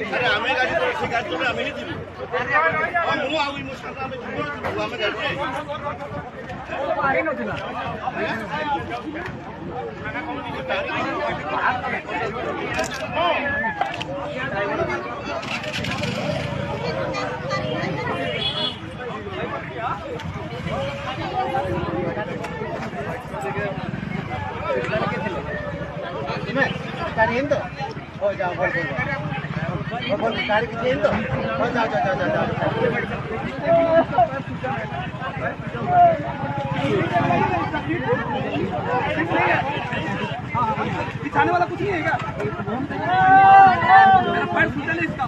अरे आम्ही गाडी ठीक आहे तुम्ही आम्ही दिली म्हणून आवी मग सांगा आम्ही दिलो आम्ही गाडी पाणी नव्हती ना गाड़ी तो हो जाओ बोल गाड़ी की तो हो जाओ बिछाने वाला कुछ नहीं है क्या मेरा पैर फूटा नहीं इसका